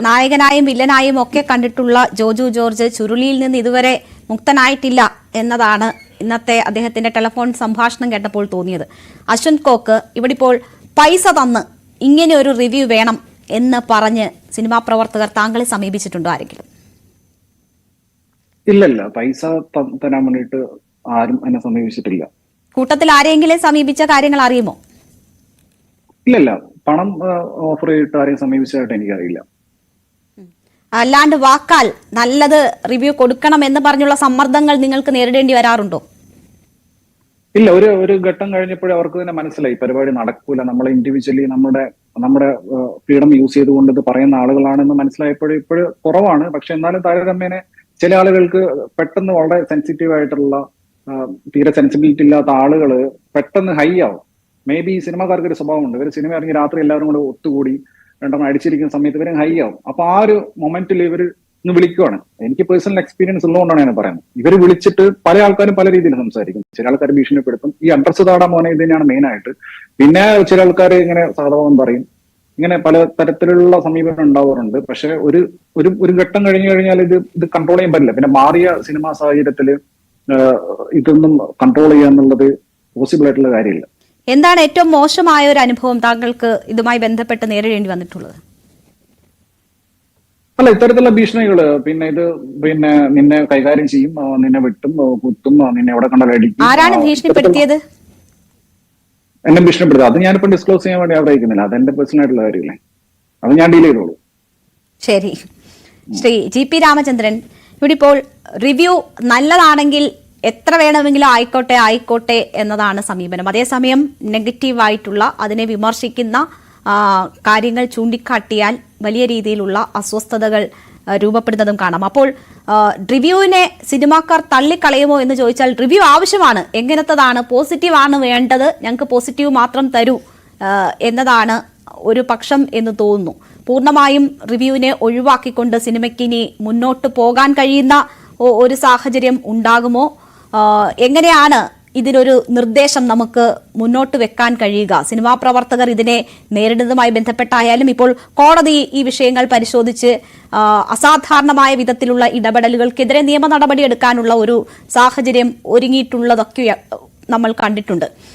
നായകനായും വില്ലനായും ഒക്കെ കണ്ടിട്ടുള്ള ജോജു ജോർജ് ചുരുളിയിൽ നിന്ന് ഇതുവരെ മുക്തനായിട്ടില്ല എന്നതാണ് ഇന്നത്തെ അദ്ദേഹത്തിന്റെ ടെലിഫോൺ സംഭാഷണം കേട്ടപ്പോൾ തോന്നിയത്. അശ്വന്ത് കോക്ക് ഇവിടെ ഇപ്പോൾ പൈസ തന്ന് ഇങ്ങനെ ഒരു റിവ്യൂ വേണം എന്ന് പറഞ്ഞ് സിനിമാ പ്രവർത്തകർ താങ്കളെ സമീപിച്ചിട്ടുണ്ടോ ആരെങ്കിലും? ഇല്ലല്ല, പൈസ തരാൻ വേണ്ടിയിട്ട് ആരും എന്നെ സമീപിച്ചിട്ടില്ല. കൂട്ടത്തിൽ ആരെങ്കിലും സമീപിച്ച കാര്യങ്ങൾ അറിയുമോ? ഇല്ലല്ല, പണം ഓഫർ ചെയ്തിട്ട് ആരെയും സമീപിച്ചതായിട്ട് എനിക്കറിയില്ല. അല്ലാണ്ട് വാക്കാൽ നല്ലത് റിവ്യൂ കൊടുക്കണം എന്ന് പറഞ്ഞുള്ള സമ്മർദ്ദങ്ങൾ നിങ്ങൾക്ക് നേരിടേണ്ടി വരാറുണ്ടോ? ഇല്ല, ഒരു ഘട്ടം കഴിഞ്ഞപ്പോഴേ അവർക്ക് തന്നെ മനസ്സിലായി പരിപാടി നടക്കൂല, നമ്മൾ ഇൻഡിവിജ്വലി നമ്മുടെ ഫ്രീഡം യൂസ് ചെയ്തുകൊണ്ട് ഇത് പറയുന്ന ആളുകളാണെന്ന് മനസ്സിലായപ്പോഴും ഇപ്പോഴും കുറവാണ്. പക്ഷെ എന്നാലും താരതമ്യേന ചില ആളുകൾക്ക് പെട്ടെന്ന് വളരെ സെൻസിറ്റീവ് ആയിട്ടുള്ള തീരെ സെൻസിബിലിറ്റി ഇല്ലാത്ത ആളുകൾ പെട്ടെന്ന് ഹൈ ആവും. മേ ബി ഈ സിനിമാക്കാർക്ക് ഒരു സ്വഭാവമുണ്ട്, ഇവർ സിനിമ ഇറങ്ങി രാത്രി എല്ലാവരും കൂടെ ഒത്തുകൂടി രണ്ടെണ്ണം അടിച്ചിരിക്കുന്ന സമയത്ത് ഇവരും ഹൈ ആവും. അപ്പൊ ആ ഒരു മൊമെന്റിൽ ഇവർ ഇന്ന് വിളിക്കുവാണ്. എനിക്ക് പേഴ്സണൽ എക്സ്പീരിയൻസ് ഉള്ളതുകൊണ്ടാണ് ഞാൻ പറയുന്നത്. ഇവർ വിളിച്ചിട്ട് പല ആൾക്കാരും പല രീതിയിൽ സംസാരിക്കും. ചില ആൾക്കാർ ഭീഷണിപ്പെടുത്തും. ഈ അഡ്രസ് താടാ മോനെ ഇത് തന്നെയാണ് മെയിൻ ആയിട്ട്. പിന്നെ ചില ആൾക്കാർ ഇങ്ങനെ സാധകം പറയും. ഇങ്ങനെ പല തരത്തിലുള്ള സമീപനം ഉണ്ടാവാറുണ്ട്. പക്ഷെ ഒരു ഘട്ടം കഴിഞ്ഞു കഴിഞ്ഞാൽ ഇത് കൺട്രോൾ ചെയ്യാൻ പറ്റില്ല. പിന്നെ മാറിയ സിനിമാ സാഹചര്യത്തിൽ ഇതൊന്നും കൺട്രോൾ ചെയ്യുക എന്നുള്ളത് പോസിബിൾ ആയിട്ടുള്ള കാര്യമില്ല. എന്താണ് ഏറ്റവും മോശമായ ഒരു അനുഭവം താങ്കൾക്ക് ഇതുമായി ബന്ധപ്പെട്ട് നേരിടേണ്ടി വന്നിട്ടുള്ളത്? അല്ല, ഇത്തരത്തിലുള്ള ഭീഷണികള്, പിന്നെ നിന്നെ കൈകാര്യം ചെയ്യും, നിന്നെ വെട്ടും, കുത്തും, നിന്നെ എവിടെ കണ്ടാലും അടിക്കും. ആരാണ് ഭീഷണിപ്പെടുത്തിയത്? എന്നെ ഭീഷണിപ്പെടുത്തുക അത് ഞാനിപ്പോ ഡിസ്ക്ലോസ് ചെയ്യാൻ വേണ്ടി ആഗ്രഹിക്കുന്നില്ല. അതെന്റെ പേഴ്സണൽ ആയിട്ടുള്ള കാര്യമില്ലേ, അത് ഞാൻ ഡീൽ ചെയ്തോളൂ. ശരി. ശ്രീ GP രാമചന്ദ്രൻ, ഇവിടെ ഇപ്പോൾ റിവ്യൂ നല്ലതാണെങ്കിൽ എത്ര വേണമെങ്കിലും ആയിക്കോട്ടെ എന്നതാണ് സമീപനം. അതേസമയം നെഗറ്റീവായിട്ടുള്ള അതിനെ വിമർശിക്കുന്ന കാര്യങ്ങൾ ചൂണ്ടിക്കാട്ടിയാൽ വലിയ രീതിയിലുള്ള അസ്വസ്ഥതകൾ രൂപപ്പെടുന്നതും കാണാം. അപ്പോൾ റിവ്യൂവിനെ സിനിമാക്കാർ തള്ളിക്കളയുമോ എന്ന് ചോദിച്ചാൽ റിവ്യൂ ആവശ്യമാണ്. എങ്ങനത്തതാണ്? പോസിറ്റീവാണ് വേണ്ടത്, ഞങ്ങൾക്ക് പോസിറ്റീവ് മാത്രം തരൂ എന്നതാണ് ഒരു പക്ഷം എന്ന് തോന്നുന്നു. പൂർണ്ണമായും റിവ്യൂവിനെ ഒഴിവാക്കിക്കൊണ്ട് സിനിമയ്ക്ക് ഇനി മുന്നോട്ട് പോകാൻ കഴിയുന്ന ഒരു സാഹചര്യം ഉണ്ടാകുമോ? എങ്ങനെയാണ് ഇതിനൊരു നിർദ്ദേശം നമുക്ക് മുന്നോട്ട് വെക്കാൻ കഴിയുക? സിനിമാ പ്രവർത്തകർ ഇതിനെ നേരിടുന്നതുമായി ബന്ധപ്പെട്ടായാലും ഇപ്പോൾ കോടതി ഈ വിഷയങ്ങൾ പരിശോധിച്ച് അസാധാരണമായ വിധത്തിലുള്ള ഇടപെടലുകൾക്കെതിരെ നിയമ നടപടി എടുക്കാനുള്ള ഒരു സാഹചര്യം ഒരുങ്ങിയിട്ടുള്ളതൊക്കെ നമ്മൾ കണ്ടിട്ടുണ്ട്.